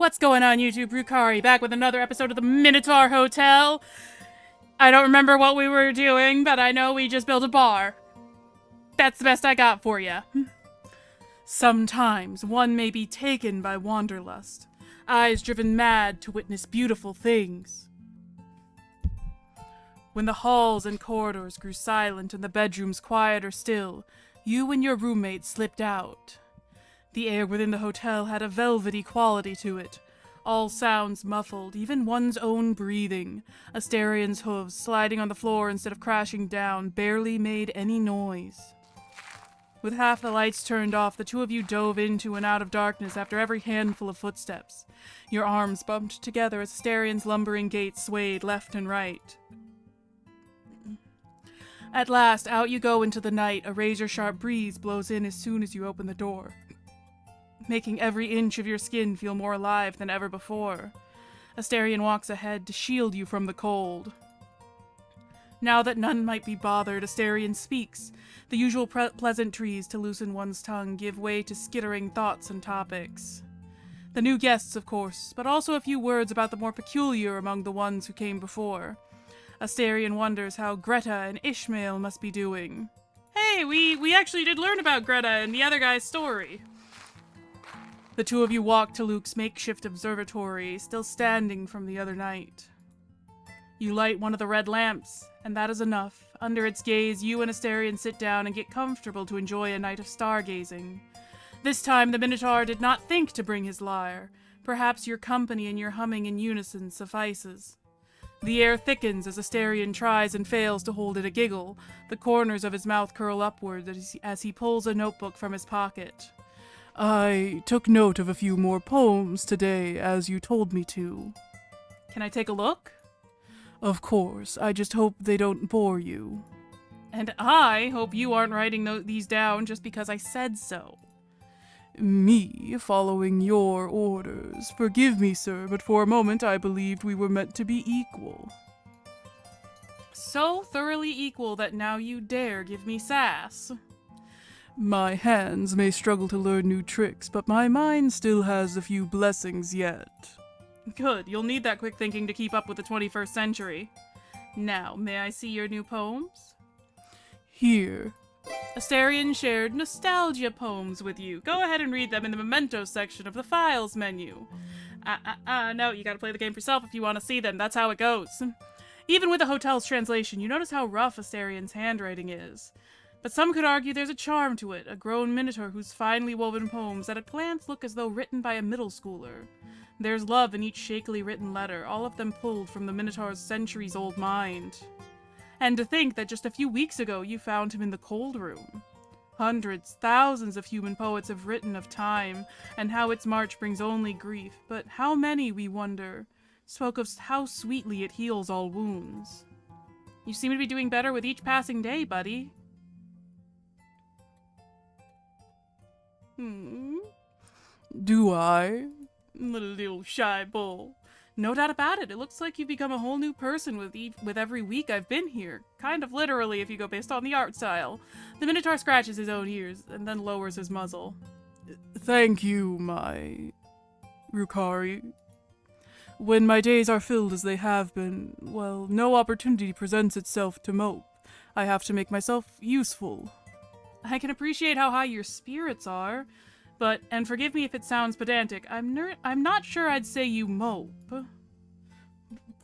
What's going on, YouTube? Rukari back with another episode of the Minotaur Hotel. I don't remember what we were doing, but I know we just built a bar. That's the best I got for you. Sometimes one may be taken by wanderlust, eyes driven mad to witness beautiful things. When the halls and corridors grew silent and the bedrooms quiet or still, you and your roommate slipped out. The air within the hotel had a velvety quality to it, all sounds muffled, even one's own breathing. Asterion's hooves, sliding on the floor instead of crashing down, barely made any noise. With half the lights turned off, the two of you dove into and out of darkness after every handful of footsteps. Your arms bumped together as Asterion's lumbering gait swayed left and right. At last, out you go into the night. A razor-sharp breeze blows in as soon as you open the door, making every inch of your skin feel more alive than ever before. Asterion walks ahead to shield you from the cold. Now that none might be bothered, Asterion speaks. The usual pleasantries to loosen one's tongue give way to skittering thoughts and topics. The new guests, of course, but also a few words about the more peculiar among the ones who came before. Asterion wonders how Greta and Ishmael must be doing. Hey, we actually did learn about Greta and the other guy's story. The two of you walk to Luke's makeshift observatory, still standing from the other night. You light one of the red lamps, and that is enough. Under its gaze, you and Asterion sit down and get comfortable to enjoy a night of stargazing. This time, the Minotaur did not think to bring his lyre. Perhaps your company and your humming in unison suffices. The air thickens as Asterion tries and fails to hold it a giggle. The corners of his mouth curl upward as he pulls a notebook from his pocket. I took note of a few more poems today, as you told me to. Can I take a look? Of course, I just hope they don't bore you. And I hope you aren't writing these down just because I said so. Me following your orders. Forgive me, sir, but for a moment I believed we were meant to be equal. So thoroughly equal that now you dare give me sass. My hands may struggle to learn new tricks, but my mind still has a few blessings yet. Good, you'll need that quick thinking to keep up with the 21st century. Now, may I see your new poems? Here. Asterion shared nostalgia poems with you. Go ahead and read them in the mementos section of the files menu. No, you gotta play the game for yourself if you want to see them. That's how it goes. Even with the hotel's translation, you notice how rough Asterion's handwriting is. But some could argue there's a charm to it, a grown minotaur whose finely woven poems at a glance look as though written by a middle schooler. There's love in each shakily written letter, all of them pulled from the Minotaur's centuries-old mind. And to think that just a few weeks ago you found him in the cold room. Hundreds, thousands of human poets have written of time, and how its march brings only grief, but how many, we wonder, spoke of how sweetly it heals all wounds. You seem to be doing better with each passing day, buddy. Do I? Little shy bull. No doubt about it. It looks like you've become a whole new person with every week I've been here. Kind of literally, if you go based on the art style. The Minotaur scratches his own ears, and then lowers his muzzle. Thank you, my Rukari. When my days are filled as they have been, well, no opportunity presents itself to mope. I have to make myself useful. I can appreciate how high your spirits are, but, and forgive me if it sounds pedantic, I'm not sure I'd say you mope.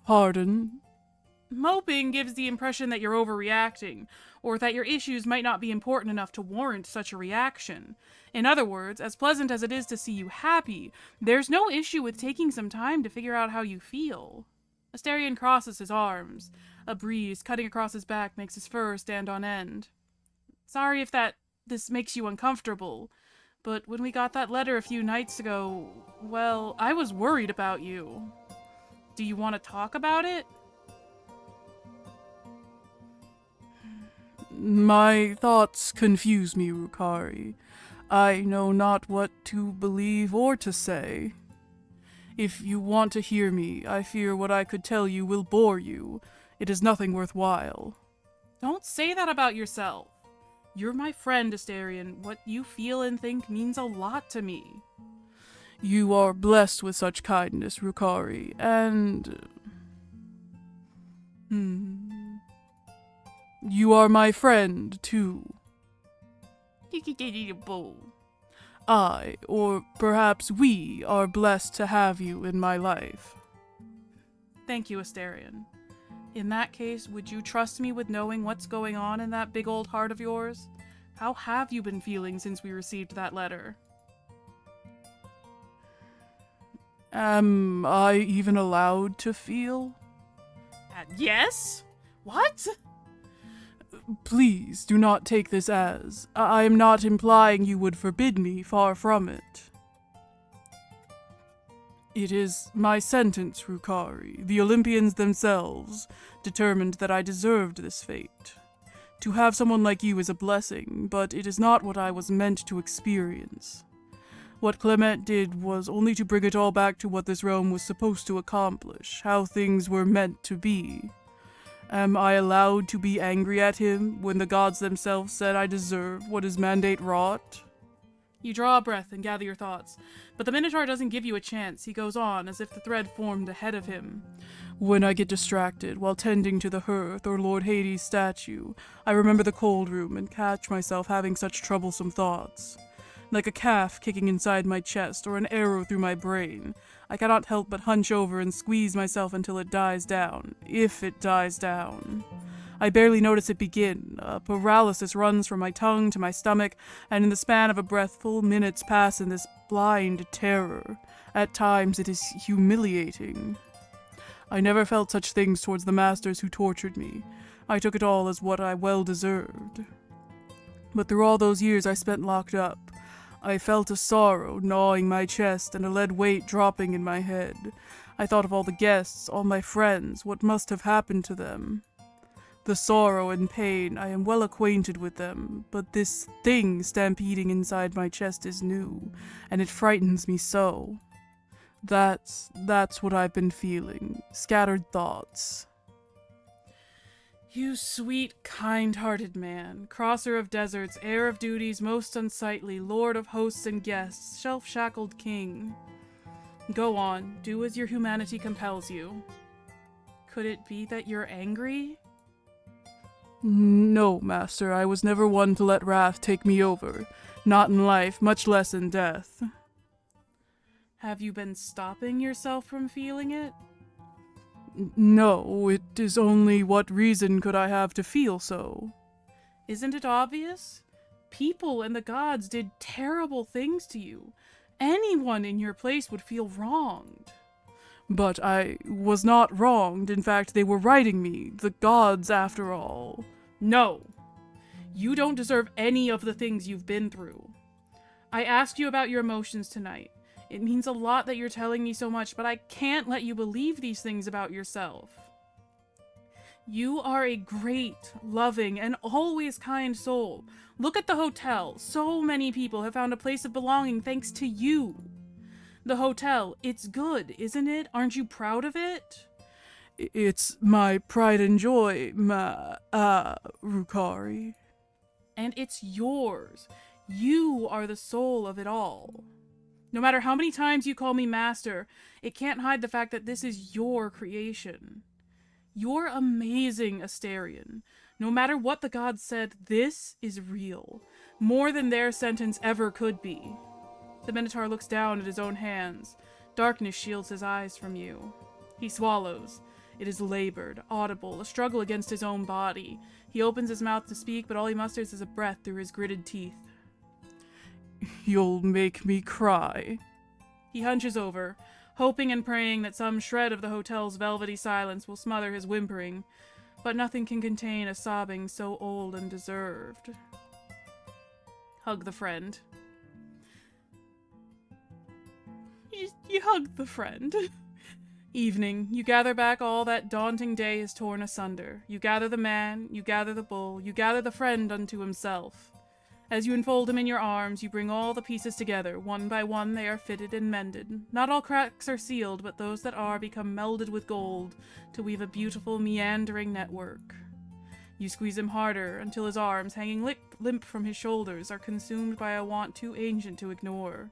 Pardon? Moping gives the impression that you're overreacting, or that your issues might not be important enough to warrant such a reaction. In other words, as pleasant as it is to see you happy, there's no issue with taking some time to figure out how you feel. Asterion crosses his arms. A breeze cutting across his back makes his fur stand on end. Sorry if this makes you uncomfortable, but when we got that letter a few nights ago, well, I was worried about you. Do you want to talk about it? My thoughts confuse me, Rukari. I know not what to believe or to say. If you want to hear me, I fear what I could tell you will bore you. It is nothing worthwhile. Don't say that about yourself. You're my friend, Asterion. What you feel and think means a lot to me. You are blessed with such kindness, Rukari, and... You are my friend, too. I, or perhaps we, are blessed to have you in my life. Thank you, Asterion. In that case, would you trust me with knowing what's going on in that big old heart of yours? How have you been feeling since we received that letter? Am I even allowed to feel? Yes? What? Please do not take this as. I am not implying you would forbid me, far from it. It is my sentence, Rukari. The Olympians themselves determined that I deserved this fate. To have someone like you is a blessing, but it is not what I was meant to experience. What Clement did was only to bring it all back to what this realm was supposed to accomplish, how things were meant to be. Am I allowed to be angry at him when the gods themselves said I deserve what his mandate wrought? You draw a breath and gather your thoughts, but the Minotaur doesn't give you a chance. He goes on, as if the thread formed ahead of him. When I get distracted while tending to the hearth or Lord Hades' statue, I remember the cold room and catch myself having such troublesome thoughts. Like a calf kicking inside my chest or an arrow through my brain, I cannot help but hunch over and squeeze myself until it dies down, if it dies down. I barely notice it begin. A paralysis runs from my tongue to my stomach, and in the span of a breath, full minutes pass in this blind terror. At times it is humiliating. I never felt such things towards the masters who tortured me. I took it all as what I well deserved. But through all those years I spent locked up, I felt a sorrow gnawing my chest and a lead weight dropping in my head. I thought of all the guests, all my friends, what must have happened to them. The sorrow and pain, I am well acquainted with them, but this thing stampeding inside my chest is new, and it frightens me so. That's what I've been feeling. Scattered thoughts. You sweet, kind-hearted man, crosser of deserts, heir of duties most unsightly, lord of hosts and guests, shelf-shackled king. Go on, do as your humanity compels you. Could it be that you're angry? No, master, I was never one to let wrath take me over. Not in life, much less in death. Have you been stopping yourself from feeling it? No, it is only what reason could I have to feel so? Isn't it obvious? People and the gods did terrible things to you. Anyone in your place would feel wronged. But I was not wronged. In fact, they were righting me. The gods, after all. No. You don't deserve any of the things you've been through. I asked you about your emotions tonight. It means a lot that you're telling me so much, but I can't let you believe these things about yourself. You are a great, loving, and always kind soul. Look at the hotel. So many people have found a place of belonging thanks to you. The hotel, it's good, isn't it? Aren't you proud of it? It's my pride and joy, Rukari. And it's yours. You are the soul of it all. No matter how many times you call me master, it can't hide the fact that this is your creation. You're amazing, Asterion. No matter what the gods said, this is real. More than their sentence ever could be. The Minotaur looks down at his own hands. Darkness shields his eyes from you. He swallows. It is labored, audible, a struggle against his own body. He opens his mouth to speak, but all he musters is a breath through his gritted teeth. You'll make me cry. He hunches over, hoping and praying that some shred of the hotel's velvety silence will smother his whimpering, but nothing can contain a sobbing so old and deserved. Hug the friend. You hug the friend. Evening, you gather back all that daunting day has torn asunder. You gather the man, you gather the bull, you gather the friend unto himself. As you enfold him in your arms, you bring all the pieces together. One by one they are fitted and mended. Not all cracks are sealed, but those that are become melded with gold to weave a beautiful, meandering network. You squeeze him harder until his arms, hanging limp from his shoulders, are consumed by a want too ancient to ignore.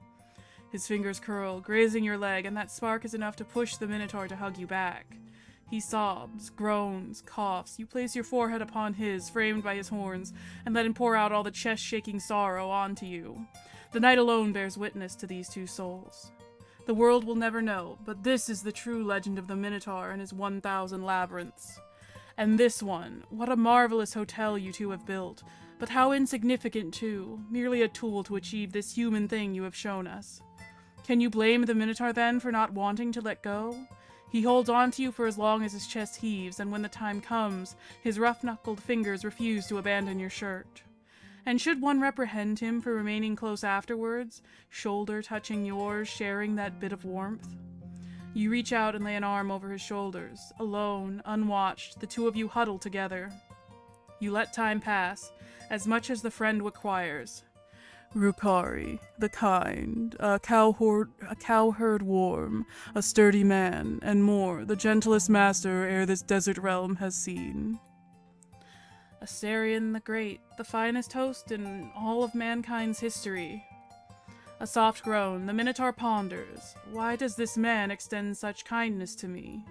His fingers curl, grazing your leg, and that spark is enough to push the Minotaur to hug you back. He sobs, groans, coughs. You place your forehead upon his, framed by his horns, and let him pour out all the chest-shaking sorrow onto you. The night alone bears witness to these two souls. The world will never know, but this is the true legend of the Minotaur and his 1,000 labyrinths. And this one, what a marvelous hotel you two have built, but how insignificant too, merely a tool to achieve this human thing you have shown us. Can you blame the Minotaur then for not wanting to let go? He holds on to you for as long as his chest heaves, and when the time comes, his rough-knuckled fingers refuse to abandon your shirt. And should one reprehend him for remaining close afterwards, shoulder touching yours, sharing that bit of warmth? You reach out and lay an arm over his shoulders. Alone, unwatched, the two of you huddle together. You let time pass, as much as the friend requires. Rukari, the kind, a cowherd warm, a sturdy man, and more, the gentlest master ere this desert realm has seen. Asterion the Great, the finest host in all of mankind's history. A soft groan, the Minotaur ponders. Why does this man extend such kindness to me?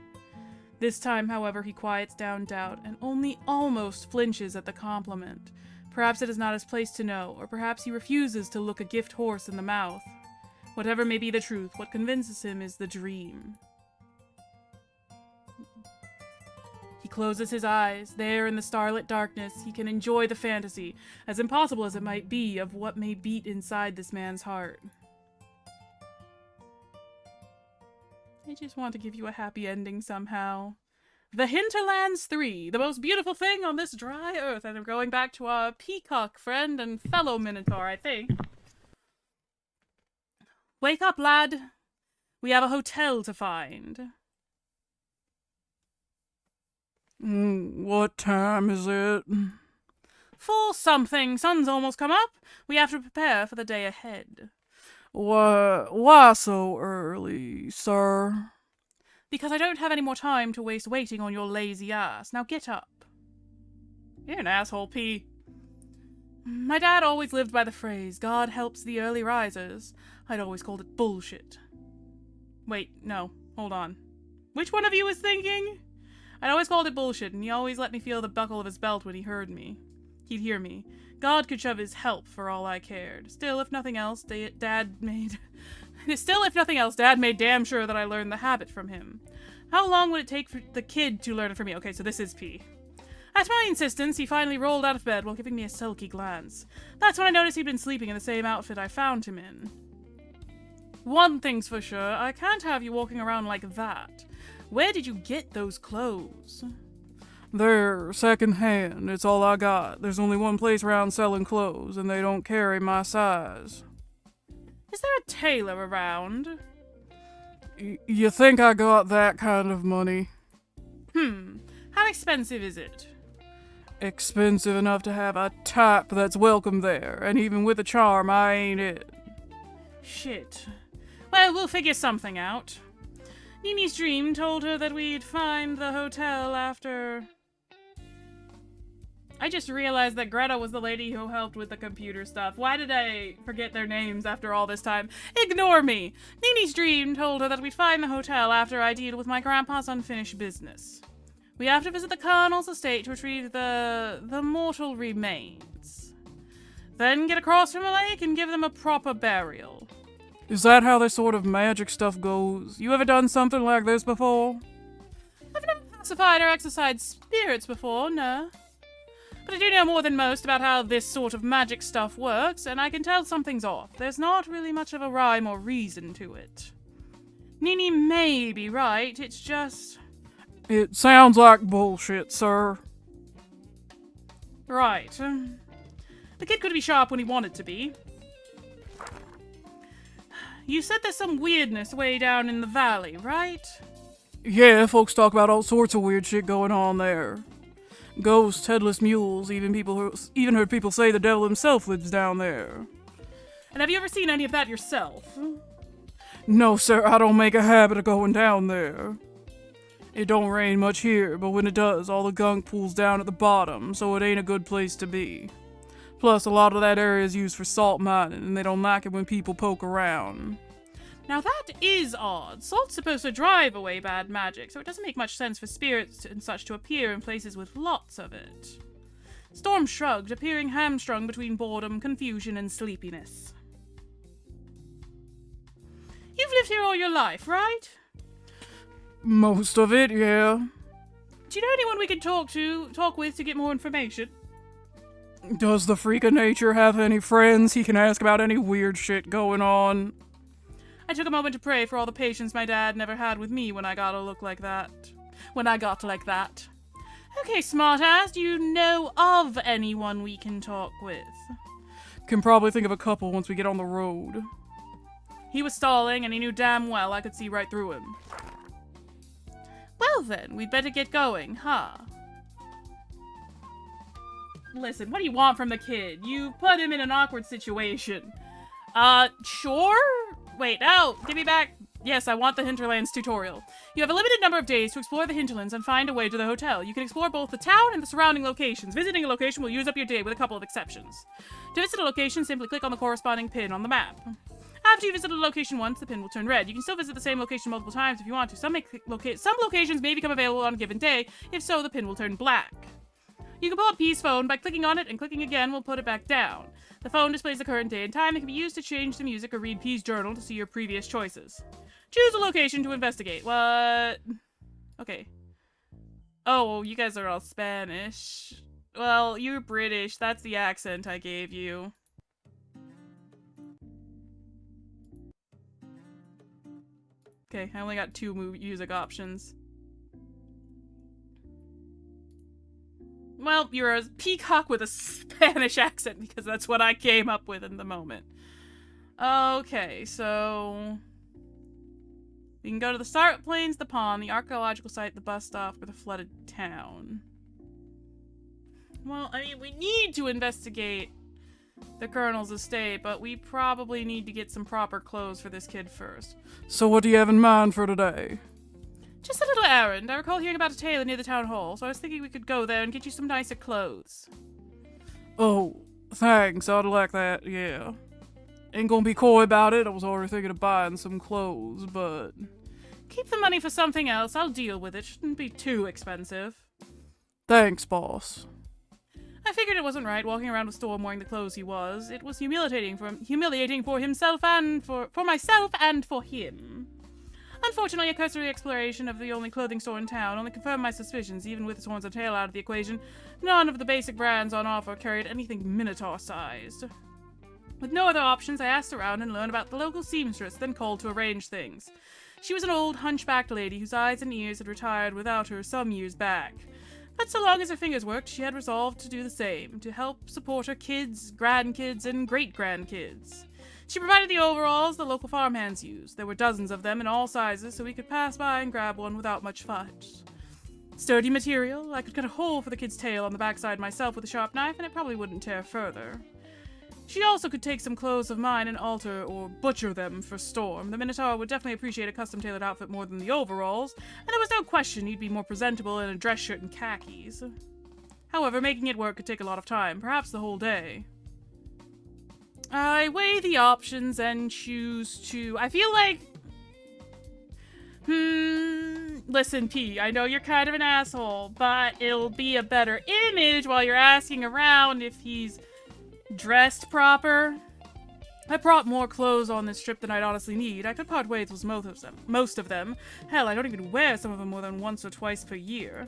This time, however, he quiets down doubt, and only almost flinches at the compliment. Perhaps it is not his place to know, or perhaps he refuses to look a gift horse in the mouth. Whatever may be the truth, what convinces him is the dream. He closes his eyes. There in the starlit darkness, he can enjoy the fantasy, as impossible as it might be, of what may beat inside this man's heart. I just want to give you a happy ending somehow. The Hinterlands 3, the most beautiful thing on this dry earth. And I'm going back to our peacock friend and fellow Minotaur, I think. Wake up, lad. We have a hotel to find. What time is it? 4 something. Sun's almost come up. We have to prepare for the day ahead. Why so early, sir? Because I don't have any more time to waste waiting on your lazy ass. Now get up. You're an asshole, P. My dad always lived by the phrase, God helps the early risers. I'd always called it bullshit. Wait, no. Hold on. Which one of you was thinking? I'd always called it bullshit, and he always let me feel the buckle of his belt when he heard me. He'd hear me. God could shove his help for all I cared. Still, if nothing else, Dad made damn sure that I learned the habit from him. How long would it take for the kid to learn it from me? Okay, so this is P. At my insistence, he finally rolled out of bed while giving me a sulky glance. That's when I noticed he'd been sleeping in the same outfit I found him in. One thing's for sure, I can't have you walking around like that. Where did you get those clothes? They're second-hand. It's all I got. There's only one place around selling clothes, and they don't carry my size. Is there a tailor around? You think I got that kind of money? How expensive is it? Expensive enough to have a type that's welcome there, and even with a charm, I ain't it. Shit. Well, we'll figure something out. Nini's dream told her that we'd find the hotel after... I just realized that Greta was the lady who helped with the computer stuff. Why did I forget their names after all this time? Ignore me! Nini's dream told her that we'd find the hotel after I deal with my grandpa's unfinished business. We have to visit the Colonel's estate to retrieve the mortal remains. Then get across from a lake and give them a proper burial. Is that how this sort of magic stuff goes? You ever done something like this before? I've never pacified or exorcised spirits before, no. But I do know more than most about how this sort of magic stuff works, and I can tell something's off. There's not really much of a rhyme or reason to it. Nini may be right, it's just... It sounds like bullshit, sir. Right. The kid could be sharp when he wanted to be. You said there's some weirdness way down in the valley, right? Yeah, folks talk about all sorts of weird shit going on there. Ghosts, headless mules, even heard people say the devil himself lives down there. And have you ever seen any of that yourself? No, sir, I don't make a habit of going down there. It don't rain much here, but when it does, all the gunk pools down at the bottom, so it ain't a good place to be. Plus, a lot of that area is used for salt mining, and they don't like it when people poke around. Now that is odd. Salt's supposed to drive away bad magic, so it doesn't make much sense for spirits and such to appear in places with lots of it. Storm shrugged, appearing hamstrung between boredom, confusion, and sleepiness. You've lived here all your life, right? Most of it, yeah. Do you know anyone we could talk with to get more information? Does the freak of nature have any friends he can ask about any weird shit going on? I took a moment to pray for all the patience my dad never had with me when I got like that. Okay, smartass, do you know of anyone we can talk with? Can probably think of a couple once we get on the road. He was stalling, and he knew damn well I could see right through him. Well then, we'd better get going, huh? Listen, what do you want from the kid? You put him in an awkward situation. Sure? Wait, no, give me back. Yes, I want the Hinterlands tutorial. You have a limited number of days to explore the hinterlands and find a way to the hotel. You can explore both the town and the surrounding locations. Visiting a location will use up your day with a couple of exceptions. To visit a location, simply click on the corresponding pin on the map. After you visit a location once, the pin will turn red. You can still visit the same location multiple times if you want to. Some locations may become available on a given day. If so, the pin will turn black. You can pull up P's phone by clicking on it, and clicking again will put it back down. The phone displays the current day and time and can be used to change the music or read P's journal to see your previous choices. Choose a location to investigate. What? Okay. Oh, you guys are all Spanish. Well, you're British. That's the accent I gave you. Okay, I only got 2 music options. Well, you're a peacock with a Spanish accent because that's what I came up with in the moment. Okay, so we can go to the Start Plains, the pond, the archaeological site, the bus stop, or the flooded town. Well, I mean, we need to investigate the Colonel's estate, but we probably need to get some proper clothes for this kid first. So what do you have in mind for today? Just a little errand. I recall hearing about a tailor near the town hall, so I was thinking we could go there and get you some nicer clothes. Oh, thanks. I'd like that, yeah. Ain't gonna be coy about it. I was already thinking of buying some clothes, but... Keep the money for something else. I'll deal with it. Shouldn't be too expensive. Thanks, boss. I figured it wasn't right walking around with Storm wearing the clothes he was. It was humiliating for himself and for myself and for him. Unfortunately, a cursory exploration of the only clothing store in town only confirmed my suspicions. Even with his horns and tail out of the equation, none of the basic brands on offer carried anything Minotaur-sized. With no other options, I asked around and learned about the local seamstress, then called to arrange things. She was an old, hunchbacked lady whose eyes and ears had retired without her some years back. But so long as her fingers worked, she had resolved to do the same, to help support her kids, grandkids, and great-grandkids. She provided the overalls the local farmhands used. There were dozens of them in all sizes, so we could pass by and grab one without much fuss. Sturdy material, I could cut a hole for the kid's tail on the backside myself with a sharp knife, and it probably wouldn't tear further. She also could take some clothes of mine and alter or butcher them for Storm. The Minotaur would definitely appreciate a custom-tailored outfit more than the overalls, and there was no question he'd be more presentable in a dress shirt and khakis. However, making it work could take a lot of time, perhaps the whole day. I weigh the options and choose to... I feel like... Listen, P, I know you're kind of an asshole, but it'll be a better image while you're asking around if he's dressed proper. I brought more clothes on this trip than I'd honestly need. I could part ways with most of them. Hell, I don't even wear some of them more than once or twice per year.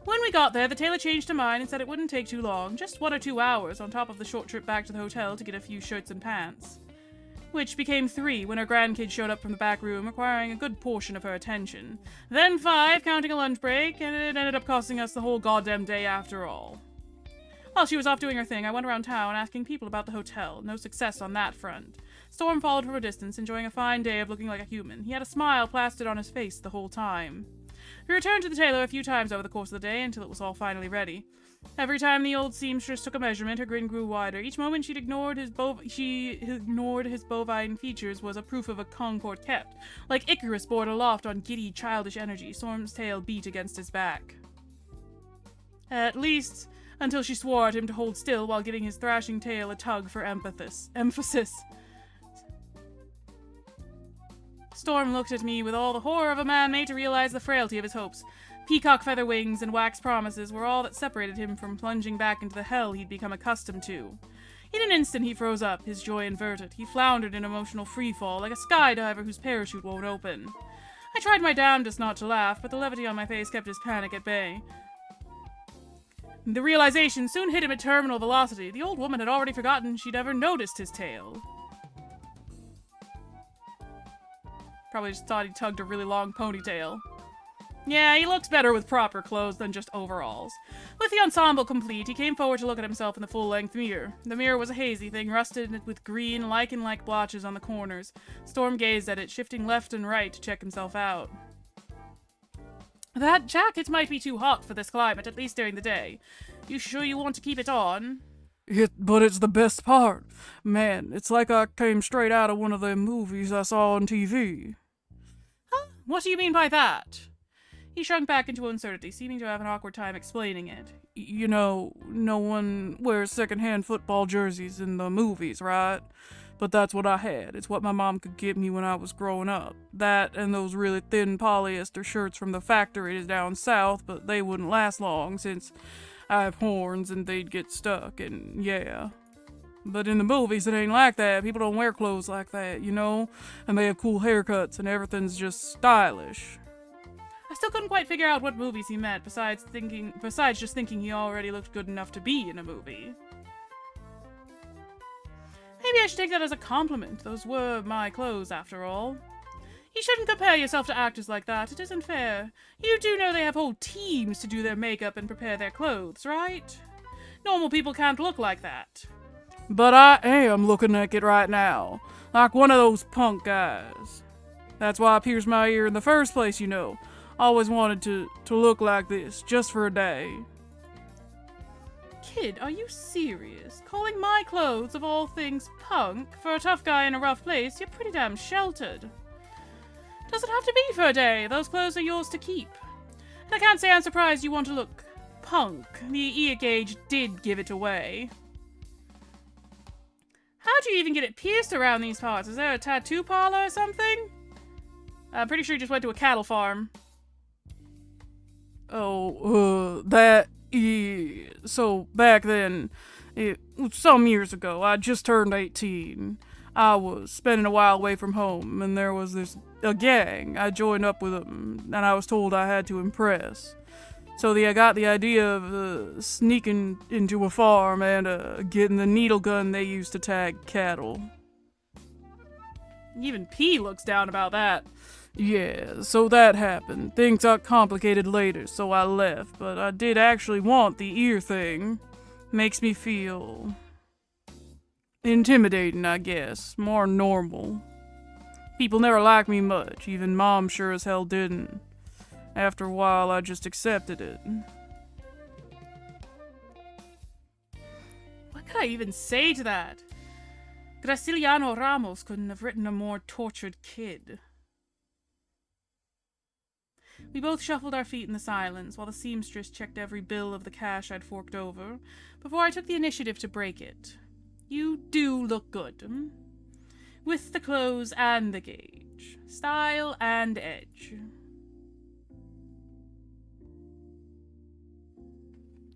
When we got there, the tailor changed her mind and said it wouldn't take too long, just 1 or 2 hours on top of the short trip back to the hotel to get a few shirts and pants. Which became 3 when her grandkid showed up from the back room, requiring a good portion of her attention. Then 5, counting a lunch break, and it ended up costing us the whole goddamn day after all. While she was off doing her thing, I went around town asking people about the hotel. No success on that front. Storm followed from a distance, enjoying a fine day of looking like a human. He had a smile plastered on his face the whole time. We returned to the tailor a few times over the course of the day until it was all finally ready. Every time the old seamstress took a measurement, her grin grew wider. Each moment she ignored his bovine features was a proof of a concord kept. Like Icarus borne aloft on giddy, childish energy, Storm's tail beat against his back. At least, until she swore at him to hold still while giving his thrashing tail a tug for emphasis. Storm looked at me with all the horror of a man made to realize the frailty of his hopes. Peacock feather wings and wax promises were all that separated him from plunging back into the hell he'd become accustomed to. In an instant he froze up, his joy inverted. He floundered in emotional freefall, like a skydiver whose parachute won't open. I tried my damnedest not to laugh, but the levity on my face kept his panic at bay. The realization soon hit him at terminal velocity. The old woman had already forgotten she'd ever noticed his tail. Probably just thought he tugged a really long ponytail. Yeah, he looks better with proper clothes than just overalls. With the ensemble complete, he came forward to look at himself in the full-length mirror. The mirror was a hazy thing, rusted with green, lichen-like blotches on the corners. Storm gazed at it, shifting left and right to check himself out. That jacket might be too hot for this climate, at least during the day. You sure you want to keep it on? But it's the best part. Man, it's like I came straight out of one of them movies I saw on TV. Huh? What do you mean by that? He shrunk back into uncertainty, seeming to have an awkward time explaining it. You know, no one wears second-hand football jerseys in the movies, right? But that's what I had. It's what my mom could get me when I was growing up. That and those really thin polyester shirts from the factories down south, but they wouldn't last long since I have horns and they'd get stuck, and yeah. But in the movies, it ain't like that. People don't wear clothes like that, you know? And they have cool haircuts and everything's just stylish. I still couldn't quite figure out what movies he meant, besides just thinking he already looked good enough to be in a movie. Maybe I should take that as a compliment. Those were my clothes, after all. You shouldn't compare yourself to actors like that. It isn't fair. You do know they have whole teams to do their makeup and prepare their clothes, right? Normal people can't look like that. But I am looking naked right now. Like one of those punk guys. That's why I pierced my ear in the first place, you know. Always wanted to look like this, just for a day. Kid, are you serious? Calling my clothes, of all things, punk? For a tough guy in a rough place, you're pretty damn sheltered. Doesn't have to be for a day. Those clothes are yours to keep. And I can't say I'm surprised you want to look punk. The ear gauge did give it away. How'd you even get it pierced around these parts? Is there a tattoo parlor or something? I'm pretty sure you just went to a cattle farm. So back then, some years ago, I just turned 18. I was spending a while away from home, and there was a gang. I joined up with them, and I was told I had to impress. So I got the idea of sneaking into a farm and getting the needle gun they used to tag cattle. Even P looks down about that. Yeah, so that happened. Things got complicated later, so I left, but I did actually want the ear thing. Makes me feel intimidating, I guess. More normal. People never liked me much, even Mom sure as hell didn't. After a while, I just accepted it. What could I even say to that? Graciliano Ramos couldn't have written a more tortured kid. We both shuffled our feet in the silence, while the seamstress checked every bill of the cash I'd forked over, before I took the initiative to break it. You do look good. With the clothes and the gauge. Style and edge.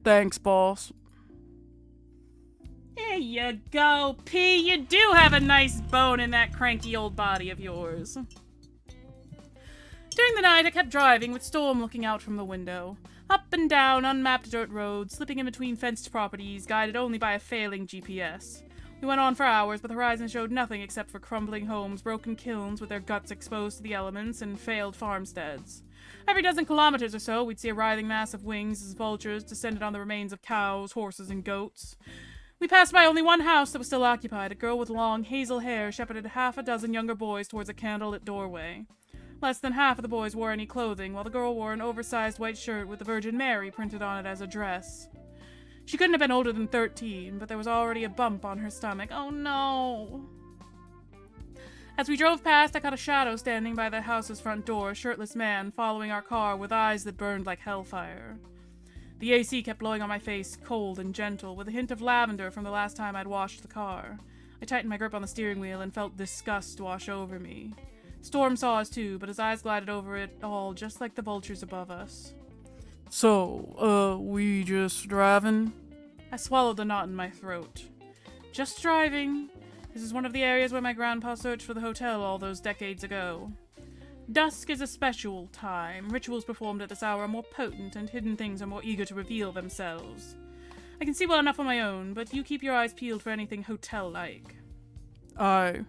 Thanks, boss. There you go, P. You do have a nice bone in that cranky old body of yours. During the night, I kept driving, with Storm looking out from the window. Up and down unmapped dirt roads, slipping in between fenced properties, guided only by a failing GPS. We went on for hours, but the horizon showed nothing except for crumbling homes, broken kilns with their guts exposed to the elements, and failed farmsteads. Every dozen kilometers or so, we'd see a writhing mass of wings as vultures descended on the remains of cows, horses, and goats. We passed by only one house that was still occupied. A girl with long, hazel hair shepherded half a dozen younger boys towards a candlelit doorway. Less than half of the boys wore any clothing, while the girl wore an oversized white shirt with the Virgin Mary printed on it as a dress. She couldn't have been older than 13, but there was already a bump on her stomach. Oh no! As we drove past, I caught a shadow standing by the house's front door, a shirtless man following our car with eyes that burned like hellfire. The AC kept blowing on my face, cold and gentle, with a hint of lavender from the last time I'd washed the car. I tightened my grip on the steering wheel and felt disgust wash over me. Storm saw us too, but his eyes glided over it all just like the vultures above us. So, we just driving? I swallowed the knot in my throat. Just driving. This is one of the areas where my grandpa searched for the hotel all those decades ago. Dusk is a special time. Rituals performed at this hour are more potent, and hidden things are more eager to reveal themselves. I can see well enough on my own, but you keep your eyes peeled for anything hotel-like. I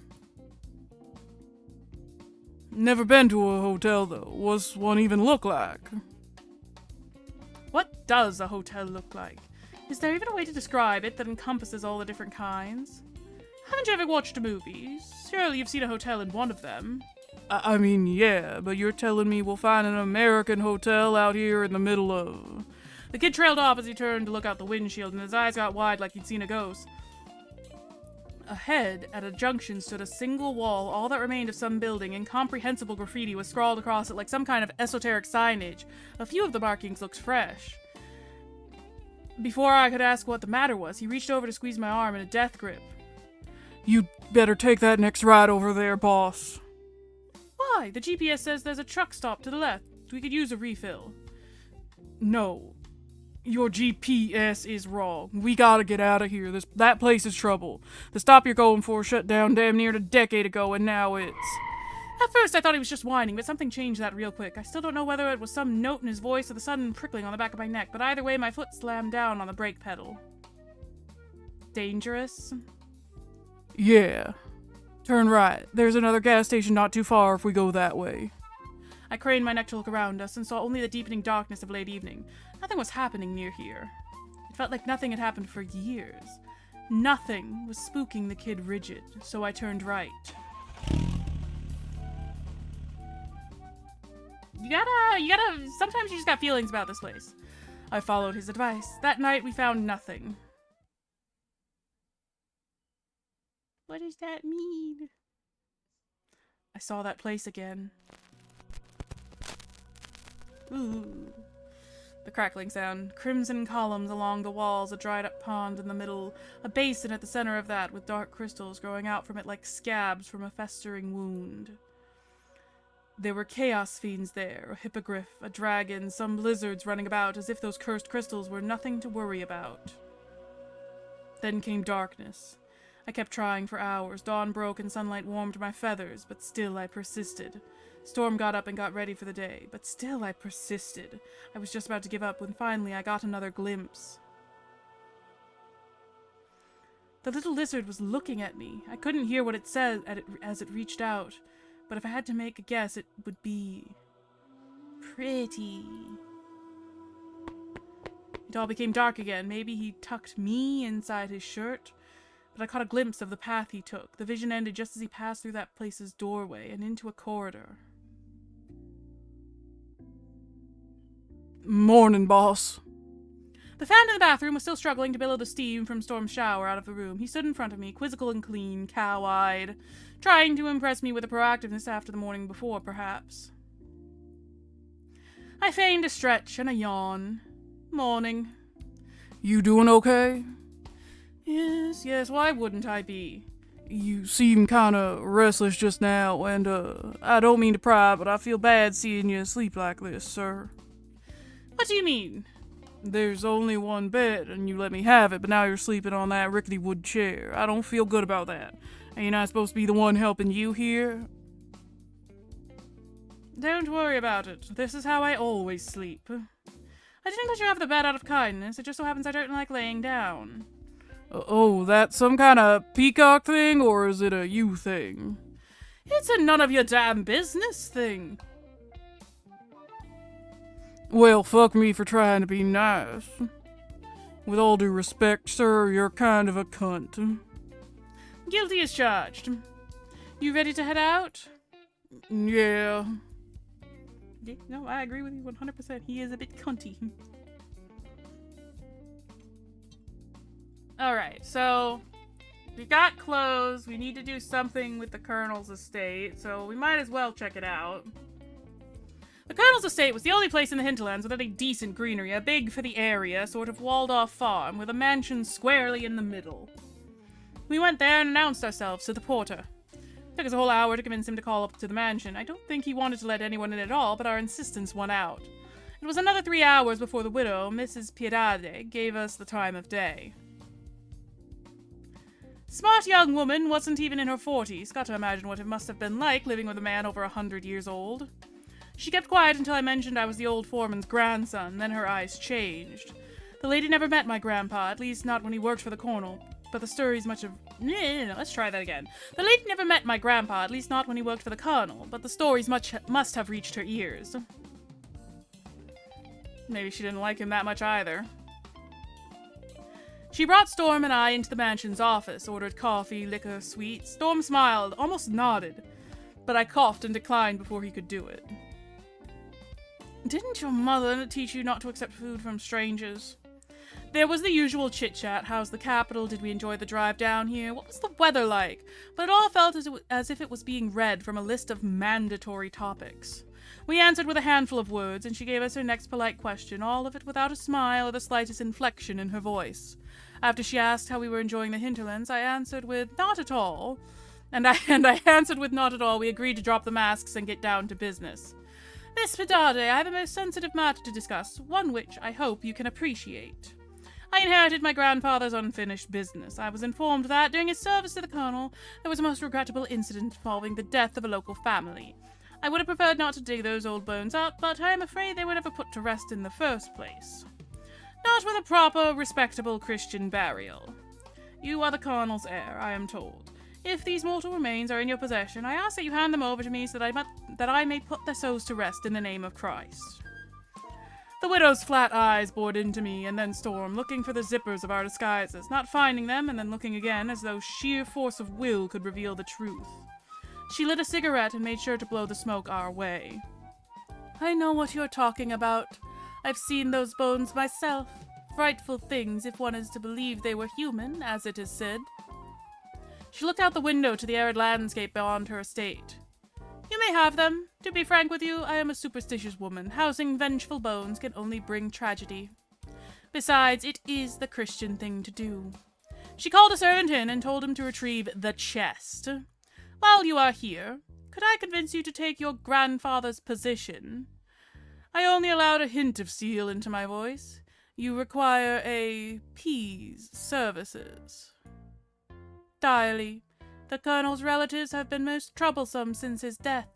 never been to a hotel, though. What's one even look like? What does a hotel look like? Is there even a way to describe it that encompasses all the different kinds? Haven't you ever watched a movie? Surely you've seen a hotel in one of them. I mean, yeah, but you're telling me we'll find an American hotel out here in the middle of... The kid trailed off as he turned to look out the windshield, and his eyes got wide like he'd seen a ghost. Ahead, at a junction, stood a single wall, all that remained of some building. Incomprehensible graffiti was scrawled across it like some kind of esoteric signage. A few of the markings looked fresh. Before I could ask what the matter was, he reached over to squeeze my arm in a death grip. You'd better take that next ride over there, boss. Why? The GPS says there's a truck stop to the left. We could use a refill. No. Your GPS is wrong. We gotta get out of here. That place is trouble. The stop you're going for shut down damn near a decade ago, and now it's... At first I thought he was just whining, but something changed that real quick. I still don't know whether it was some note in his voice or the sudden prickling on the back of my neck, but either way my foot slammed down on the brake pedal. Dangerous? Yeah. Turn right. There's another gas station not too far if we go that way. I craned my neck to look around us and saw only the deepening darkness of late evening. Nothing was happening near here. It felt like nothing had happened for years. Nothing was spooking the kid rigid, so I turned right. Sometimes you just got feelings about this place. I followed his advice. That night we found nothing. What does that mean? I saw that place again. Ooh. The crackling sound. Crimson columns along the walls, a dried-up pond in the middle, a basin at the center of that with dark crystals growing out from it like scabs from a festering wound. There were chaos fiends there, a hippogriff, a dragon, some lizards running about as if those cursed crystals were nothing to worry about. Then came darkness. I kept trying for hours. Dawn broke and sunlight warmed my feathers, but still I persisted. Storm got up and got ready for the day, but still I persisted. I was just about to give up when finally I got another glimpse. The little lizard was looking at me. I couldn't hear what it said as it reached out, but if I had to make a guess, it would be... pretty. It all became dark again. Maybe he tucked me inside his shirt, but I caught a glimpse of the path he took. The vision ended just as he passed through that place's doorway and into a corridor. Morning, boss. The fan in the bathroom was still struggling to billow the steam from Storm's shower out of the room. He stood in front of me, quizzical and clean, cow-eyed, trying to impress me with a proactiveness after the morning before, perhaps. I feigned a stretch and a yawn. Morning. You doing okay? Yes, why wouldn't I be? You seem kinda restless just now, and, I don't mean to pry, but I feel bad seeing you sleep like this, sir. What do you mean? There's only one bed, and you let me have it, but now you're sleeping on that rickety wood chair. I don't feel good about that. Ain't I supposed to be the one helping you here? Don't worry about it. This is how I always sleep. I didn't let you have the bed out of kindness. It just so happens I don't like laying down. Oh, that's some kind of peacock thing, or is it a you thing? It's a none of your damn business thing. Well, fuck me for trying to be nice. With all due respect, sir, you're kind of a cunt. Guilty as charged. You ready to head out? Yeah. No, I agree with you 100%. He is a bit cunty. Alright, so we got clothes. We need to do something with the Colonel's estate, so we might as well check it out. The Colonel's estate was the only place in the hinterlands with any decent greenery, a big for the area, sort of walled-off farm, with a mansion squarely in the middle. We went there and announced ourselves to the porter. Took us a whole hour to convince him to call up to the mansion. I don't think he wanted to let anyone in at all, but our insistence won out. It was another 3 hours before the widow, Mrs. Piedade, gave us the time of day. Smart young woman, wasn't even in her 40s. Got to imagine what it must have been like living with a man over 100 years old. She kept quiet until I mentioned I was the old foreman's grandson, then her eyes changed. The lady never met my grandpa, at least not when he worked for the Colonel, but the stories much of... No, let's try that again. The lady never met my grandpa, at least not when he worked for the Colonel, but the stories must have reached her ears. Maybe she didn't like him that much either. She brought Storm and I into the mansion's office, ordered coffee, liquor, sweets. Storm smiled, almost nodded, but I coughed and declined before he could do it. Didn't your mother teach you not to accept food from strangers? There was the usual chit-chat. How's the capital? Did we enjoy the drive down here? What was the weather like? But it all felt as if it was being read from a list of mandatory topics. We answered with a handful of words, and she gave us her next polite question, all of it without a smile or the slightest inflection in her voice. After she asked how we were enjoying the hinterlands, I answered with, not at all. And I answered with not at all. We agreed to drop the masks and get down to business. Miss Piedade, I have a most sensitive matter to discuss, one which I hope you can appreciate. I inherited my grandfather's unfinished business. I was informed that, during his service to the Colonel, there was a most regrettable incident involving the death of a local family. I would have preferred not to dig those old bones up, but I am afraid they were never put to rest in the first place. Not with a proper, respectable Christian burial. You are the Colonel's heir, I am told. If these mortal remains are in your possession, I ask that you hand them over to me so that I may put their souls to rest in the name of Christ. The widow's flat eyes bored into me, and then Storm, looking for the zippers of our disguises, not finding them, and then looking again as though sheer force of will could reveal the truth. She lit a cigarette and made sure to blow the smoke our way. I know what you're talking about. I've seen those bones myself. Frightful things, if one is to believe they were human, as it is said. She looked out the window to the arid landscape beyond her estate. You may have them. To be frank with you, I am a superstitious woman. Housing vengeful bones can only bring tragedy. Besides, it is the Christian thing to do. She called a servant in and told him to retrieve the chest. While you are here, could I convince you to take your grandfather's position? I only allowed a hint of steel into my voice. You require a P's services. Direly, the Colonel's relatives have been most troublesome since his death.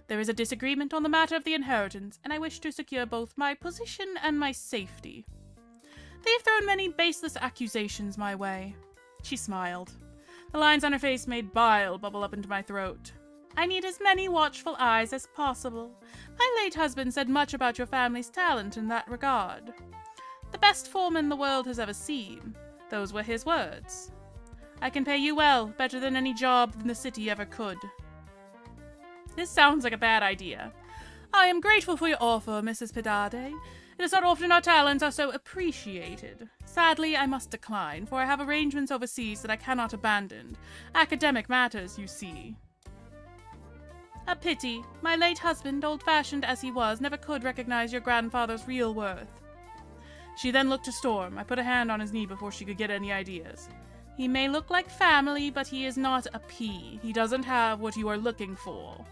There is a disagreement on the matter of the inheritance, and I wish to secure both my position and my safety. They've thrown many baseless accusations my way. She smiled. The lines on her face made bile bubble up into my throat. I need as many watchful eyes as possible. My late husband said much about your family's talent in that regard. The best foreman the world has ever seen. Those were his words. I can pay you well, better than any job in the city ever could. This sounds like a bad idea. I am grateful for your offer, Mrs. Piedade. It is not often our talents are so appreciated. Sadly, I must decline, for I have arrangements overseas that I cannot abandon. Academic matters, you see. A pity. My late husband, old-fashioned as he was, never could recognize your grandfather's real worth. She then looked to Storm. I put a hand on his knee before she could get any ideas. He may look like family, but he is not a P. He doesn't have what you are looking for.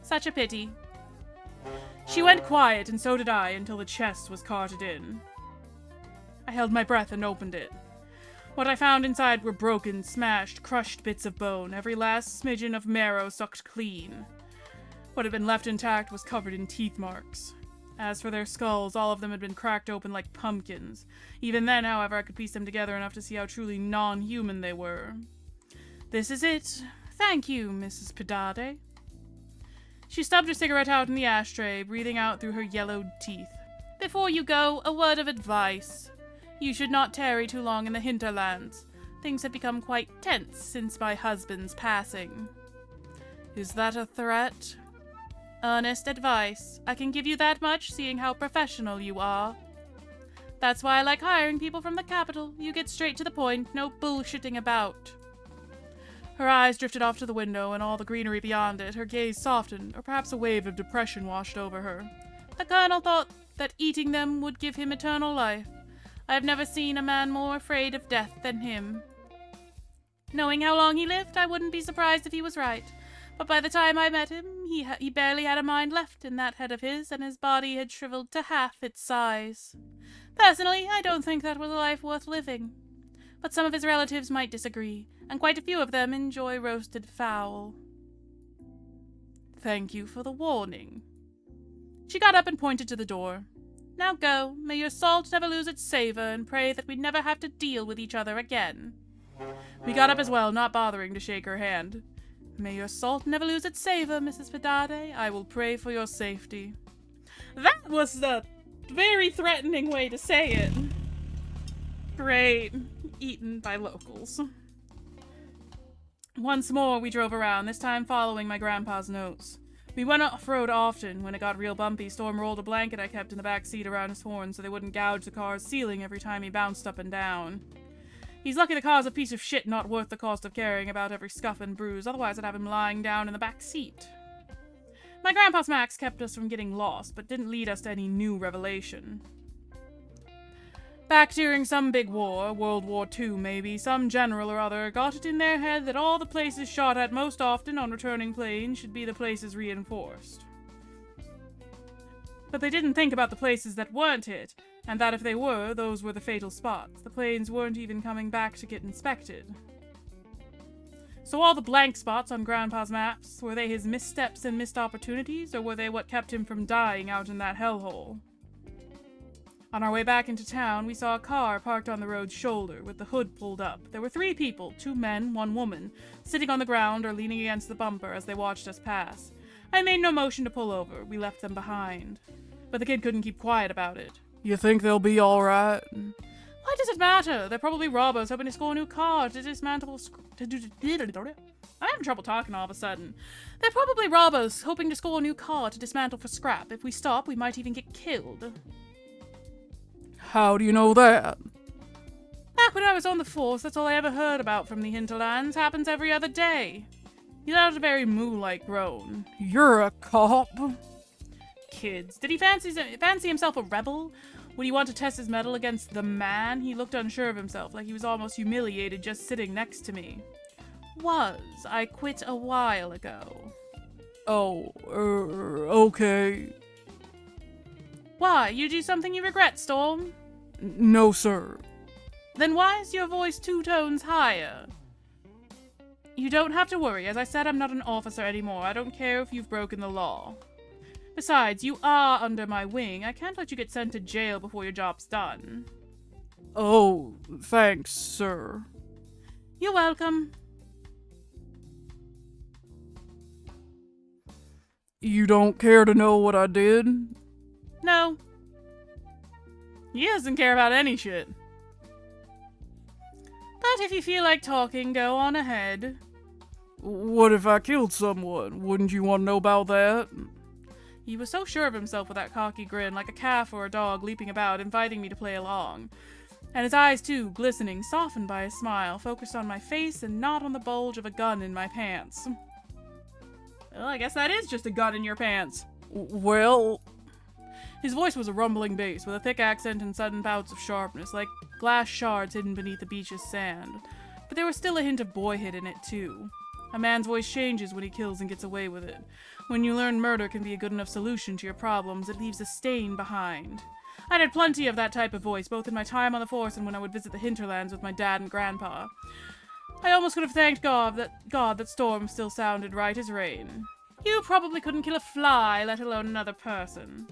Such a pity. She went quiet, and so did I, until the chest was carted in. I held my breath and opened it. What I found inside were broken, smashed, crushed bits of bone, every last smidgen of marrow sucked clean. What had been left intact was covered in teeth marks. As for their skulls, all of them had been cracked open like pumpkins. Even then, however, I could piece them together enough to see how truly non-human they were. This is it. Thank you, Mrs. Piedade. She stubbed her cigarette out in the ashtray, breathing out through her yellowed teeth. Before you go, a word of advice. You should not tarry too long in the hinterlands. Things have become quite tense since my husband's passing. Is that a threat? Earnest advice. I can give you that much, seeing how professional you are. That's why I like hiring people from the capital. You get straight to the point, no bullshitting about. Her eyes drifted off to the window and all the greenery beyond it. Her gaze softened, or perhaps a wave of depression washed over her. The colonel thought that eating them would give him eternal life. I have never seen a man more afraid of death than him. Knowing how long he lived, I wouldn't be surprised if he was right. But by the time I met him, he barely had a mind left in that head of his, and his body had shriveled to half its size. Personally, I don't think that was a life worth living. But some of his relatives might disagree, and quite a few of them enjoy roasted fowl. Thank you for the warning. She got up and pointed to the door. Now go. May your salt never lose its savor, and pray that we never have to deal with each other again. We got up as well, not bothering to shake her hand. May your salt never lose its savor, Mrs. Fedade. I will pray for your safety. That was a very threatening way to say it. Great. Eaten by locals. Once more we drove around, this time following my grandpa's notes. We went off-road often. When it got real bumpy, Storm rolled a blanket I kept in the back seat around his horns so they wouldn't gouge the car's ceiling every time he bounced up and down. He's lucky the car's a piece of shit not worth the cost of carrying about every scuff and bruise, otherwise I'd have him lying down in the back seat. My grandpa's Max kept us from getting lost, but didn't lead us to any new revelation. Back during some big war, World War II maybe, some general or other got it in their head that all the places shot at most often on returning planes should be the places reinforced. But they didn't think about the places that weren't hit, and that if they were, those were the fatal spots. The planes weren't even coming back to get inspected. So all the blank spots on Grandpa's maps, were they his missteps and missed opportunities, or were they what kept him from dying out in that hellhole? On our way back into town, we saw a car parked on the road's shoulder, with the hood pulled up. There were 3 people, 2 men, 1 woman, sitting on the ground or leaning against the bumper as they watched us pass. I made no motion to pull over. We left them behind. But the kid couldn't keep quiet about it. You think they'll be alright? Why does it matter? They're probably robbers hoping to score a new car to dismantle... I'm having trouble talking all of a sudden. They're probably robbers hoping to score a new car to dismantle for scrap. If we stop, we might even get killed. How do you know that? Back when I was on the force, that's all I ever heard about from the hinterlands. Happens every other day. He let out a very moo-like groan. You're a cop? Kids. Did he fancy himself a rebel? Would he want to test his mettle against the man? He looked unsure of himself, like he was almost humiliated just sitting next to me. I quit a while ago. Oh, okay. Why? You do something you regret, Storm? No, sir. Then why is your voice 2 tones higher? You don't have to worry. As I said, I'm not an officer anymore. I don't care if you've broken the law. Besides, you are under my wing. I can't let you get sent to jail before your job's done. Oh, thanks, sir. You're welcome. You don't care to know what I did? No. He doesn't care about any shit. But if you feel like talking, go on ahead. What if I killed someone? Wouldn't you want to know about that? He was so sure of himself with that cocky grin, like a calf or a dog leaping about, inviting me to play along. And his eyes, too, glistening, softened by a smile, focused on my face and not on the bulge of a gun in my pants. Well, I guess that is just a gun in your pants. Well... His voice was a rumbling bass, with a thick accent and sudden bouts of sharpness, like glass shards hidden beneath the beach's sand. But there was still a hint of boyhood in it, too. A man's voice changes when he kills and gets away with it. When you learn murder can be a good enough solution to your problems, it leaves a stain behind. I'd had plenty of that type of voice, both in my time on the force and when I would visit the hinterlands with my dad and grandpa. I almost could have thanked God that Storm still sounded right as rain. You probably couldn't kill a fly, let alone another person.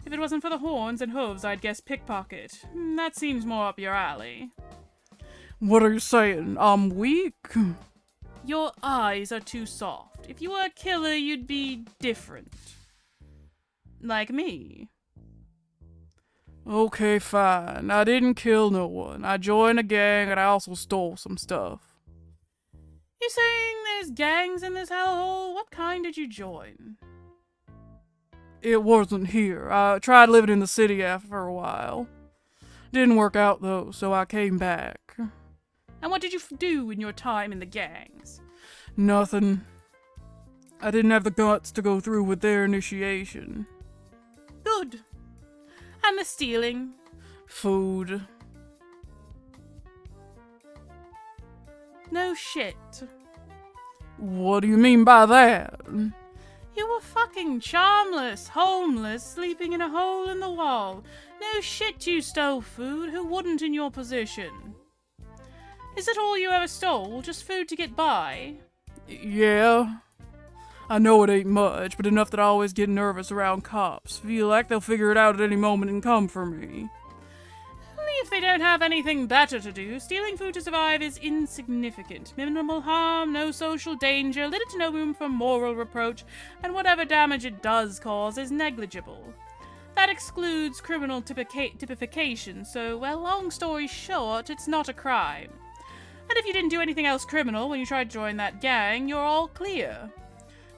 If it wasn't for the horns and hooves, I'd guess pickpocket. That seems more up your alley. What are you saying? I'm weak? Your eyes are too soft. If you were a killer, you'd be different. Like me. Okay, fine. I didn't kill no one. I joined a gang and I also stole some stuff. You saying there's gangs in this hellhole? What kind did you join? It wasn't here. I tried living in the city after a while. Didn't work out though, so I came back. And what did you do in your time in the gangs? Nothing. I didn't have the guts to go through with their initiation. Good. And the stealing? Food. No shit. What do you mean by that? You were fucking charmless, homeless, sleeping in a hole in the wall. No shit you stole food. Who wouldn't in your position? Is that all you ever stole? Just food to get by? Yeah. I know it ain't much, but enough that I always get nervous around cops. Feel like they'll figure it out at any moment and come for me. Only if they don't have anything better to do. Stealing food to survive is insignificant. Minimal harm, no social danger, little to no room for moral reproach, and whatever damage it does cause is negligible. That excludes criminal typification, so, well, long story short, it's not a crime. And if you didn't do anything else criminal when you tried to join that gang, you're all clear.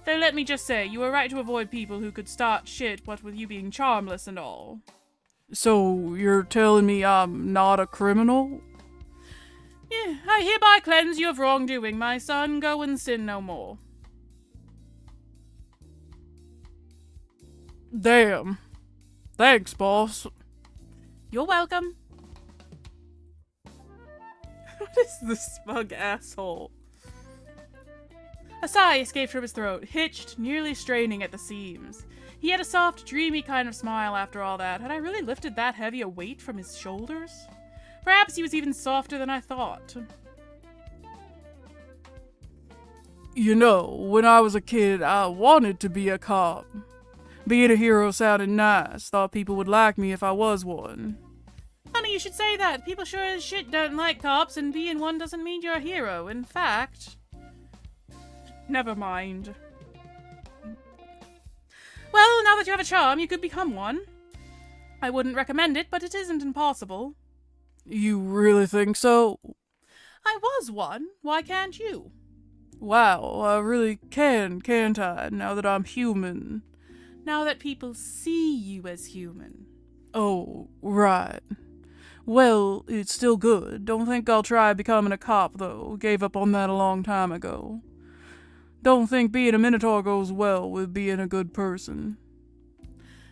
Though let me just say, you were right to avoid people who could start shit, what with you being charmless and all. So, you're telling me I'm not a criminal? Yeah, I hereby cleanse you of wrongdoing, my son. Go and sin no more. Damn. Thanks, boss. You're welcome. What is this smug asshole? A sigh escaped from his throat, hitched, nearly straining at the seams. He had a soft, dreamy kind of smile after all that. Had I really lifted that heavy a weight from his shoulders? Perhaps he was even softer than I thought. You know, when I was a kid, I wanted to be a cop. Being a hero sounded nice. Thought people would like me if I was one. Funny you should say that. People sure as shit don't like cops, and being one doesn't mean you're a hero. In fact... Never mind. Well, now that you have a charm, you could become one. I wouldn't recommend it, but it isn't impossible. You really think so? I was one. Why can't you? Wow, I really can, can't I, now that I'm human? Now that people see you as human. Oh, right. Well, it's still good. Don't think I'll try becoming a cop, though. Gave up on that a long time ago. Don't think being a Minotaur goes well with being a good person.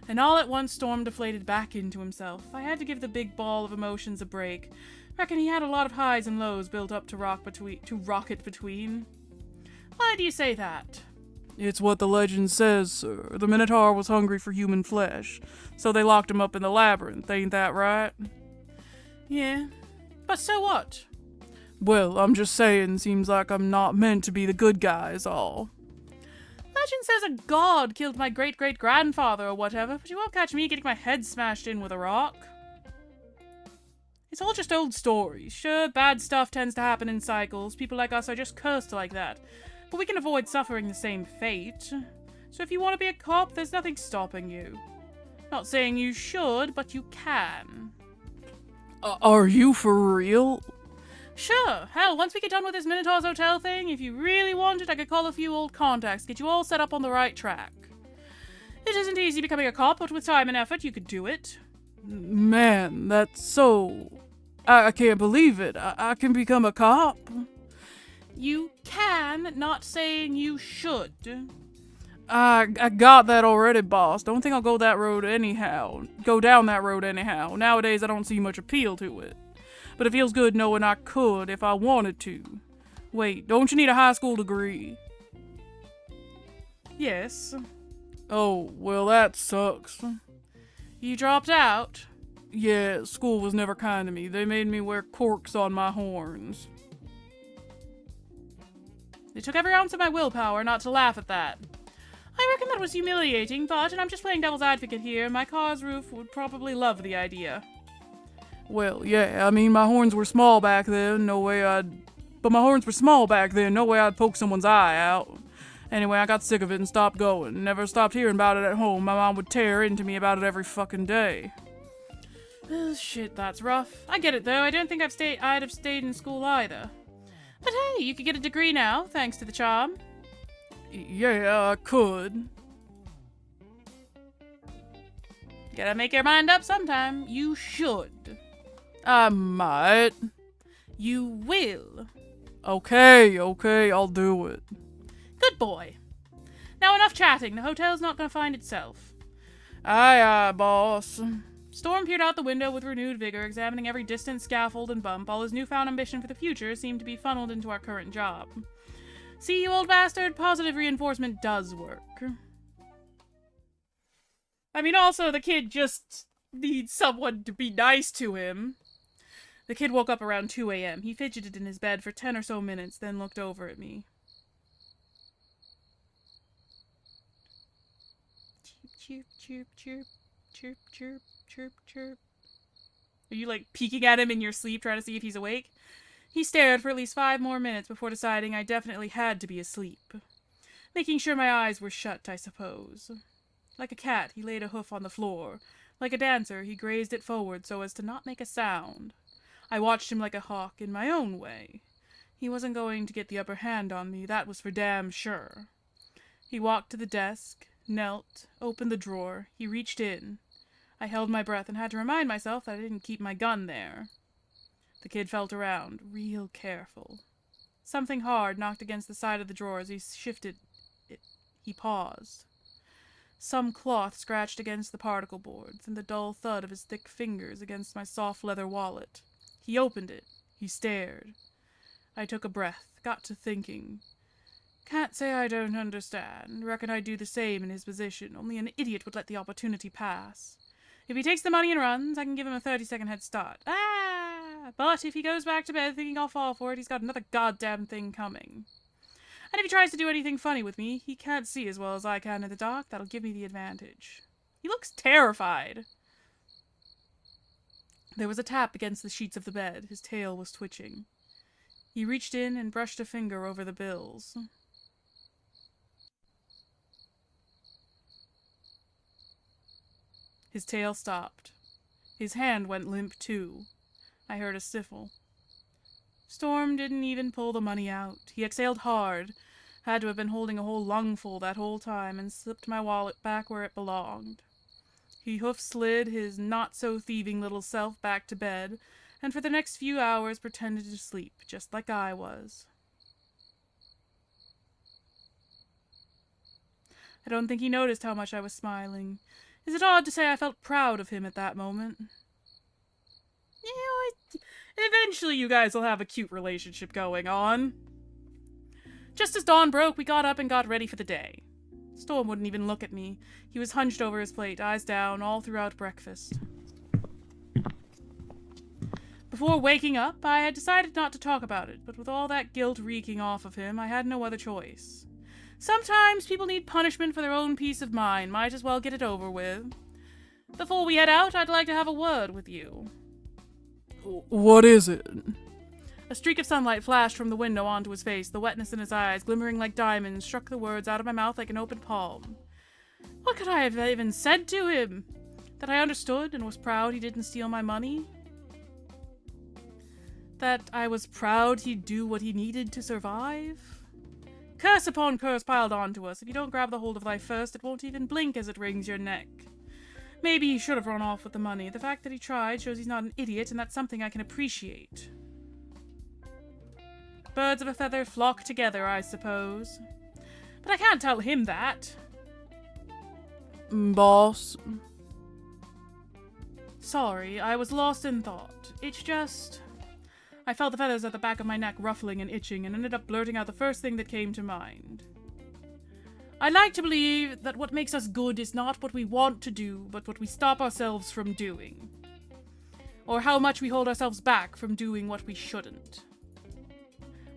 And all at once Storm deflated back into himself. I had to give the big ball of emotions a break. Reckon he had a lot of highs and lows built up to rocket between. Why do you say that? It's what the legend says, sir. The Minotaur was hungry for human flesh, so they locked him up in the labyrinth, ain't that right? Yeah. But so what? Well, I'm just saying, seems like I'm not meant to be the good guy is all. Legend says a god killed my great-great-grandfather or whatever, but you won't catch me getting my head smashed in with a rock. It's all just old stories. Sure, bad stuff tends to happen in cycles. People like us are just cursed like that. But we can avoid suffering the same fate. So if you want to be a cop, there's nothing stopping you. Not saying you should, but you can. Are you for real? Sure. Hell, once we get done with this Minotaur Hotel thing, if you really wanted, I could call a few old contacts, get you all set up on the right track. It isn't easy becoming a cop, but with time and effort, you could do it. Man, that's so... I can't believe it. I can become a cop? You can, not saying you should. I got that already, boss. Don't think I'll go that road anyhow. Go down that road anyhow. Nowadays, I don't see much appeal to it. But it feels good knowing I could if I wanted to. Wait, don't you need a high school degree? Yes. Oh, well that sucks. You dropped out? Yeah, school was never kind to me. They made me wear corks on my horns. It took every ounce of my willpower not to laugh at that. I reckon that was humiliating, but, and I'm just playing devil's advocate here, my car's roof would probably love the idea. Well, yeah, I mean, my horns were small back then, no way I'd poke someone's eye out. Anyway, I got sick of it and stopped going. Never stopped hearing about it at home. My mom would tear into me about it every fucking day. Oh, shit, that's rough. I get it, though. I don't think I'd have stayed in school either. But hey, you could get a degree now, thanks to the charm. Yeah, I could. Gotta make your mind up sometime. You should. I might. You will. Okay, I'll do it. Good boy. Now enough chatting. The hotel's not going to find itself. Aye, boss. Storm peered out the window with renewed vigor, examining every distant scaffold and bump. All his newfound ambition for the future seemed to be funneled into our current job. See, you old bastard, positive reinforcement does work. I mean, also, the kid just needs someone to be nice to him. The kid woke up around 2 a.m. He fidgeted in his bed for 10 or so minutes, then looked over at me. Chirp, chirp, chirp, chirp, chirp, chirp, chirp. Are you, like, peeking at him in your sleep, trying to see if he's awake? He stared for at least 5 more minutes before deciding I definitely had to be asleep. Making sure my eyes were shut, I suppose. Like a cat, he laid a hoof on the floor. Like a dancer, he grazed it forward so as to not make a sound. I watched him like a hawk in my own way. He wasn't going to get the upper hand on me, that was for damn sure. He walked to the desk, knelt, opened the drawer. He reached in. I held my breath and had to remind myself that I didn't keep my gun there. The kid felt around, real careful. Something hard knocked against the side of the drawer as he shifted it. He paused. Some cloth scratched against the particle boards, and the dull thud of his thick fingers against my soft leather wallet. He opened it. He stared. I took a breath, got to thinking. Can't say I don't understand. Reckon I'd do the same in his position, only an idiot would let the opportunity pass. If he takes the money and runs, I can give him a 30-second head start. But if he goes back to bed thinking I'll fall for it, he's got another goddamn thing coming. And if he tries to do anything funny with me, he can't see as well as I can in the dark. That'll give me the advantage. He looks terrified. There was a tap against the sheets of the bed. His tail was twitching. He reached in and brushed a finger over the bills. His tail stopped. His hand went limp too. I heard a sniffle. Storm didn't even pull the money out. He exhaled hard, had to have been holding a whole lungful that whole time, and slipped my wallet back where it belonged. He hoof-slid his not-so-thieving little self back to bed, and for the next few hours pretended to sleep, just like I was. I don't think he noticed how much I was smiling. Is it odd to say I felt proud of him at that moment? Eventually you guys will have a cute relationship going on. Just as dawn broke, we got up and got ready for the day. Storm wouldn't even look at me. He was hunched over his plate, eyes down, all throughout breakfast. Before waking up, I had decided not to talk about it, but with all that guilt reeking off of him, I had no other choice. Sometimes people need punishment for their own peace of mind. Might as well get it over with. Before we head out, I'd like to have a word with you. What is it? A streak of sunlight flashed from the window onto his face. The wetness in his eyes, glimmering like diamonds, struck the words out of my mouth like an open palm. What could I have even said to him? That I understood and was proud he didn't steal my money? That I was proud he'd do what he needed to survive? Curse upon curse piled onto us. If you don't grab the hold of life first, it won't even blink as it wrings your neck. Maybe he should have run off with the money. The fact that he tried shows he's not an idiot, and that's something I can appreciate. Birds of a feather flock together, I suppose. But I can't tell him that. Boss? Sorry, I was lost in thought. It's just... I felt the feathers at the back of my neck ruffling and itching, and ended up blurting out the first thing that came to mind. I like to believe that what makes us good is not what we want to do, but what we stop ourselves from doing. Or how much we hold ourselves back from doing what we shouldn't.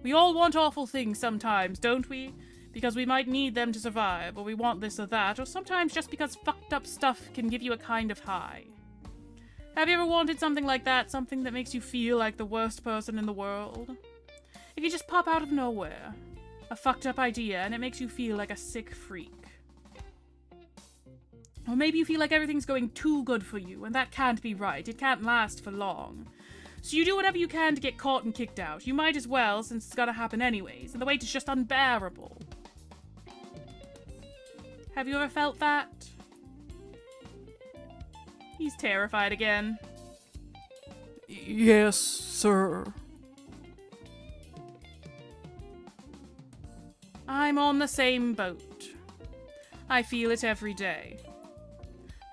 We all want awful things sometimes, don't we? Because we might need them to survive, or we want this or that, or sometimes just because fucked up stuff can give you a kind of high. Have you ever wanted something like that? Something that makes you feel like the worst person in the world? It can just pop out of nowhere. A fucked up idea, and it makes you feel like a sick freak. Or maybe you feel like everything's going too good for you, and that can't be right. It can't last for long. So you do whatever you can to get caught and kicked out. You might as well, since it's gonna happen anyways, and the wait is just unbearable. Have you ever felt that? He's terrified again. Yes, sir. I'm on the same boat. I feel it every day.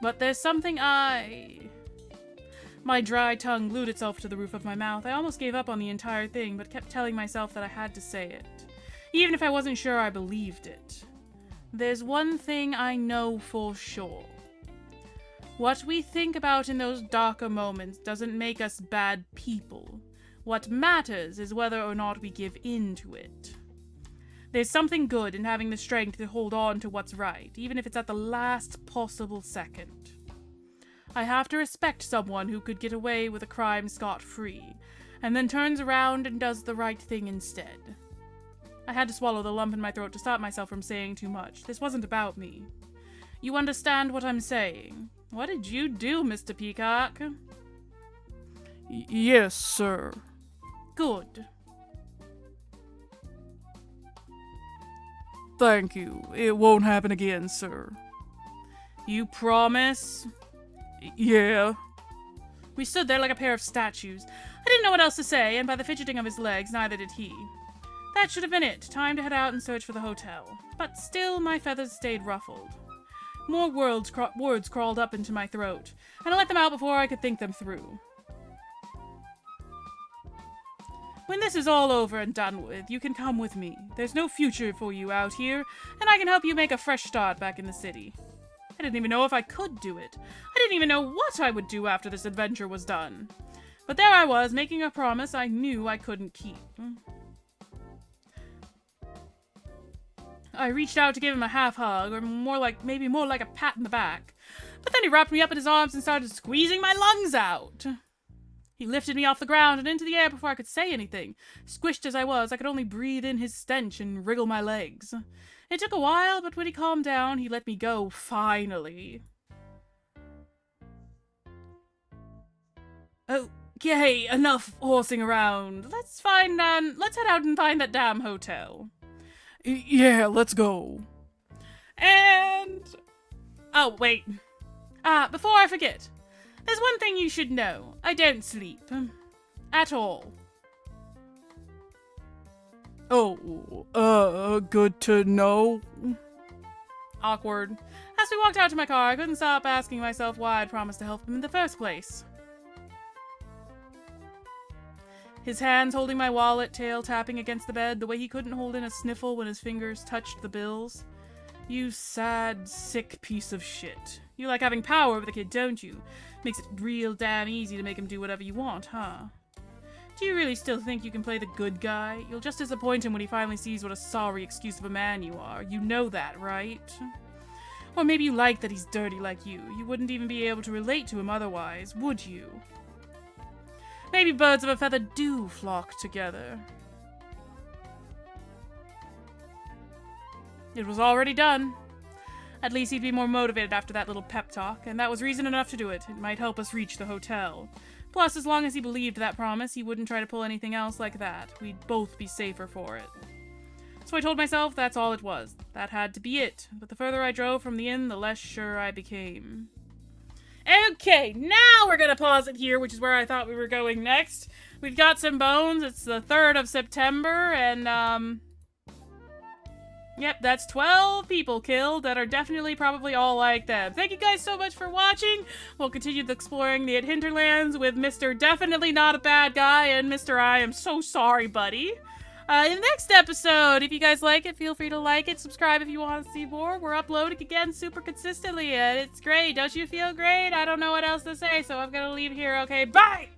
But there's something My dry tongue glued itself to the roof of my mouth. I almost gave up on the entire thing, but kept telling myself that I had to say it, even if I wasn't sure I believed it. There's one thing I know for sure. What we think about in those darker moments doesn't make us bad people. What matters is whether or not we give in to it. There's something good in having the strength to hold on to what's right, even if it's at the last possible second. I have to respect someone who could get away with a crime scot-free, and then turns around and does the right thing instead. I had to swallow the lump in my throat to stop myself from saying too much. This wasn't about me. You understand what I'm saying? What did you do, Mr. Peacock? Yes, sir. Good. Thank you. It won't happen again, sir. You promise? Yeah. We stood there like a pair of statues. I didn't know what else to say, and by the fidgeting of his legs, neither did he. That should have been it. Time to head out and search for the hotel. But still, my feathers stayed ruffled. More words crawled up into my throat, and I let them out before I could think them through. When this is all over and done with, you can come with me. There's no future for you out here, and I can help you make a fresh start back in the city. I didn't even know if I could do it. I didn't even know what I would do after this adventure was done. But there I was, making a promise I knew I couldn't keep. I reached out to give him a half hug, or maybe more like a pat in the back. But then he wrapped me up in his arms and started squeezing my lungs out. He lifted me off the ground and into the air before I could say anything. Squished as I was, I could only breathe in his stench and wriggle my legs. It took a while, but when he calmed down, he let me go, finally. Okay, enough horsing around. Let's head out and find that damn hotel. Yeah, let's go. And... oh, wait. Before I forget, there's one thing you should know. I don't sleep. At all. Oh, good to know. Awkward. As we walked out to my car, I couldn't stop asking myself why I'd promised to help him in the first place. His hands holding my wallet, tail tapping against the bed, the way he couldn't hold in a sniffle when his fingers touched the bills. You sad, sick piece of shit. You like having power over the kid, don't you? Makes it real damn easy to make him do whatever you want, huh? Do you really still think you can play the good guy? You'll just disappoint him when he finally sees what a sorry excuse of a man you are. You know that, right? Or maybe you like that he's dirty like you. You wouldn't even be able to relate to him otherwise, would you? Maybe birds of a feather do flock together. It was already done. At least he'd be more motivated after that little pep talk, and that was reason enough to do it. It might help us reach the hotel. Plus, as long as he believed that promise, he wouldn't try to pull anything else like that. We'd both be safer for it. So I told myself that's all it was. That had to be it. But the further I drove from the inn, the less sure I became. Okay, now we're gonna pause it here, which is where I thought we were going next. We've got some bones. It's the 3rd of September, and, yep, that's 12 people killed that are definitely probably all like them. Thank you guys so much for watching. We'll continue exploring the Hinterlands with Mr. Definitely Not a Bad Guy and Mr. I Am So Sorry Buddy. In the next episode, if you guys like it, feel free to like it, subscribe if you want to see more. We're uploading again super consistently, and it's great. Don't you feel great? I don't know what else to say, so I'm gonna leave here. Okay, bye!